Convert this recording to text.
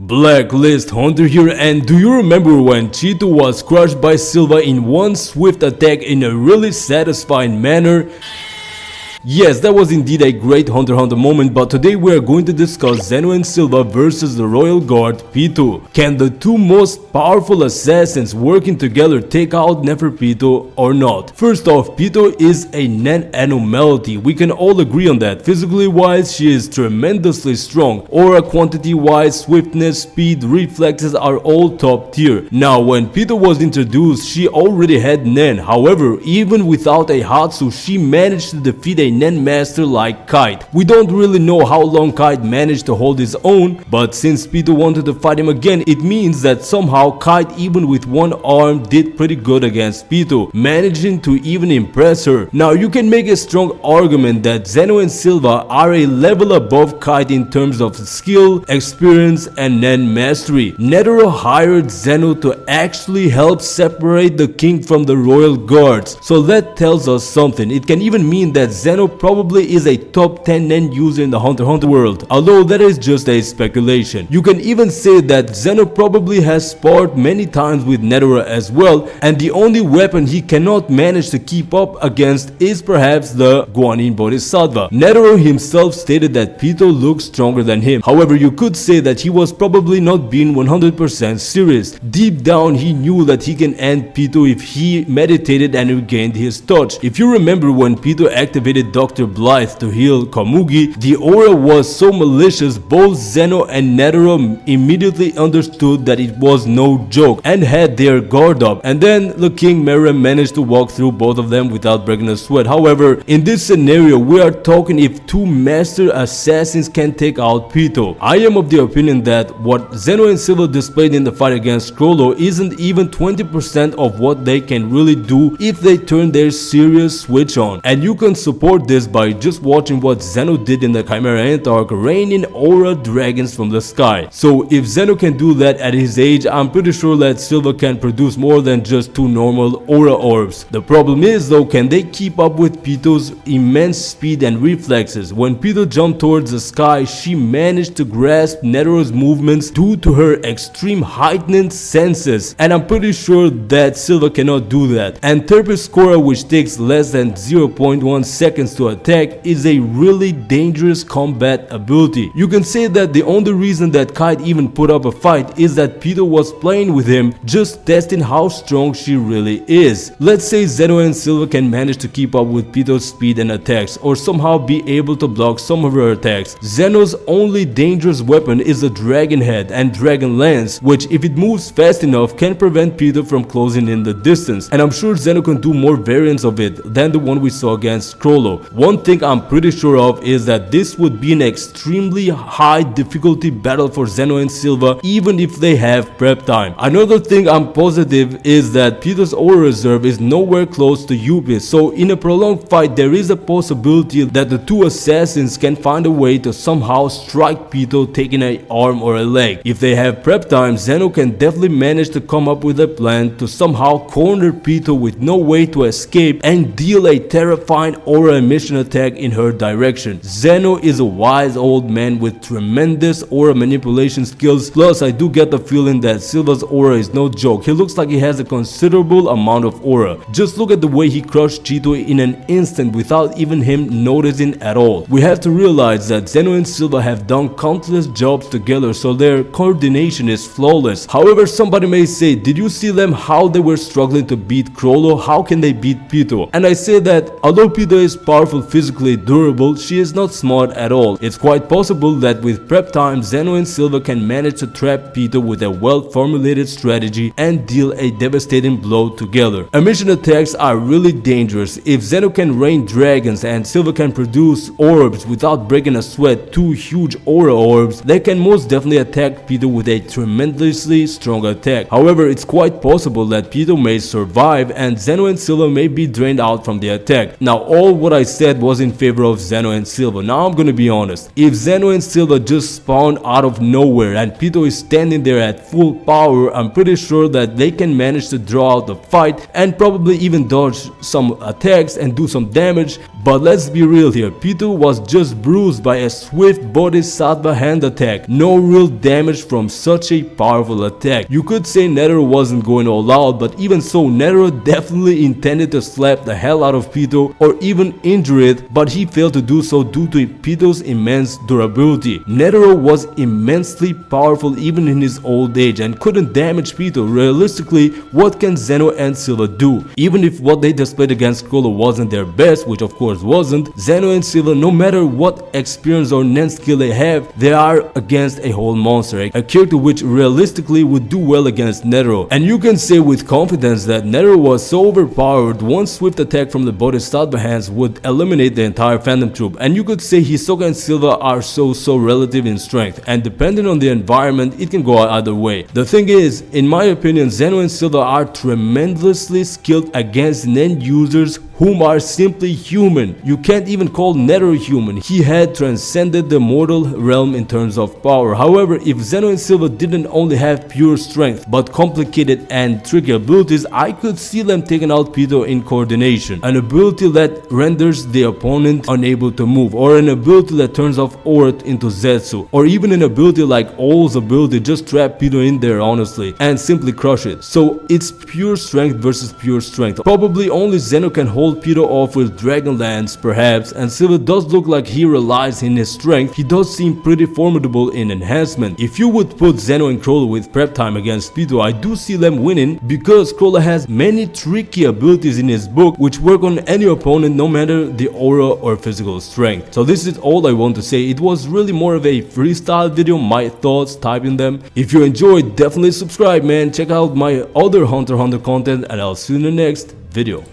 Blacklist Hunter here, and do you remember when Pitou was crushed by Silva in one swift attack in a really satisfying manner? Yes, that was indeed a great Hunter x Hunter moment, but today we are going to discuss Zeno and Silva versus the Royal Guard Pitou. Can the two most powerful assassins working together take out Netero or not? First off, Pitou is a non-anomaly. We can all agree on that. Physically wise, she is tremendously strong. Aura quantity wise, swiftness, speed, reflexes are all top tier. Now, when Pitou was introduced, she already had Nen. However, even without a Hatsu, she managed to defeat a Nen master like Kite. We don't really know how long Kite managed to hold his own, but since Pitou wanted to fight him again, it means that somehow Kite, even with one arm, did pretty good against Pitou, managing to even impress her. Now you can make a strong argument that Zeno and Silva are a level above Kite in terms of skill, experience, and Nen mastery. Netero hired Zeno to actually help separate the king from the royal guards, so that tells us something. It can even mean that Zeno probably is a top 10 Nen user in the Hunter x Hunter world, although that is just a speculation. You can even say that Zeno probably has sparred many times with Netero as well, and the only weapon he cannot manage to keep up against is perhaps the Guanyin Bodhisattva. Netero himself stated that Pitou looks stronger than him. However, you could say that he was probably not being 100% serious. Deep down, he knew that he can end Pitou if he meditated and regained his touch. If you remember when Pitou activated Dr. Blythe to heal Komugi, the aura was so malicious both Zeno and Netero immediately understood that it was no joke and had their guard up, and then the King Merem managed to walk through both of them without breaking a sweat. However, in this scenario we are talking if two master assassins can take out Pitou. I am of the opinion that what Zeno and Silva displayed in the fight against Krollo isn't even 20% of what they can really do if they turn their serious switch on, and you can support this by just watching what Zeno did in the Chimera Ant arc, raining aura dragons from the sky. So if Zeno can do that at his age, I'm pretty sure that Silva can produce more than just two normal aura orbs. The problem is though, can they keep up with Pitou's immense speed and reflexes? When Pitou jumped towards the sky, she managed to grasp Netero's movements due to her extreme heightened senses, and I'm pretty sure that Silva cannot do that. And Terpis Cora, which takes less than 0.1 seconds to attack, is a really dangerous combat ability. You can say that the only reason that Kite even put up a fight is that Pitou was playing with him, just testing how strong she really is. Let's say Zeno and Silva can manage to keep up with Pitou's speed and attacks, or somehow be able to block some of her attacks. Zeno's only dangerous weapon is the Dragon Head and Dragon Lance, which if it moves fast enough can prevent Pitou from closing in the distance, and I'm sure Zeno can do more variants of it than the one we saw against Krollo. One thing I'm pretty sure of is that this would be an extremely high difficulty battle for Zeno and Silva, even if they have prep time. Another thing I'm positive is that Pitou's aura reserve is nowhere close to Yuppi's, so in a prolonged fight there is a possibility that the two assassins can find a way to somehow strike Pitou taking an arm or a leg. If they have prep time, Zeno can definitely manage to come up with a plan to somehow corner Pitou with no way to escape and deal a terrifying aura emission attack in her direction. Zeno is a wise old man with tremendous aura manipulation skills, plus I do get the feeling that Silva's aura is no joke. He looks like he has a considerable amount of aura. Just look at the way he crushed Pitou in an instant without even him noticing at all. We have to realize that Zeno and Silva have done countless jobs together, so their coordination is flawless. However, somebody may say, did you see them how they were struggling to beat Krollo? How can they beat Pitou? And I say that although Pitou is powerful, physically durable, she is not smart at all. It's quite possible that with prep time, Zeno and Silva can manage to trap Pitou with a well-formulated strategy and deal a devastating blow together. Emission attacks are really dangerous. If Zeno can rain dragons and Silva can produce orbs without breaking a sweat, two huge aura orbs, they can most definitely attack Pitou with a tremendously strong attack. However, it's quite possible that Pitou may survive and Zeno and Silva may be drained out from the attack. Now, all what I said was in favor of Zeno and Silva. Now I'm gonna be honest. If Zeno and Silva just spawn out of nowhere and Pitou is standing there at full power, I'm pretty sure that they can manage to draw out the fight and probably even dodge some attacks and do some damage, But let's be real here, Pitou was just bruised by a swift Bodhisattva hand attack, no real damage from such a powerful attack. You could say Netero wasn't going all out, but even so, Netero definitely intended to slap the hell out of Pitou or even injure it, but he failed to do so due to Pitou's immense durability. Netero was immensely powerful even in his old age and couldn't damage Pitou. Realistically, what can Zeno and Silva do? Even if what they displayed against Chrollo wasn't their best, which of course wasn't, Zeno and Silva, no matter what experience or net skill they have, they are against a whole monster, a character which realistically would do well against Netero. And you can say with confidence that Netero was so overpowered, one swift attack from the Bodhisattva hands would eliminate the entire Phantom Troop. And you could say Hisoka and Silva are so relative in strength, and depending on the environment, it can go either way. The thing is, in my opinion, Zeno and Silva are tremendously skilled against net users whom are simply human. You can't even call Netero human. He had transcended the mortal realm in terms of power. However, if Zeno and Silva didn't only have pure strength but complicated and tricky abilities, I could see them taking out Pitou in coordination, an ability that renders the opponent unable to move, or an ability that turns off aura into Zetsu, or even an ability like All's ability, just trap Pitou in there honestly and simply crush it. So it's pure strength versus pure strength. Probably only Zeno can hold Pitou off with Dragon Lance perhaps, and Silva does look like he relies in his strength. He does seem pretty formidable in enhancement. If you would put Zeno and Chrollo with prep time against Pitou, I do see them winning because Chrollo has many tricky abilities in his book which work on any opponent no matter the aura or physical strength. So this is all I want to say. It was really more of a freestyle video, my thoughts, typing them. If you enjoyed, definitely subscribe man, check out my other Hunter x Hunter content, and I'll see you in the next video.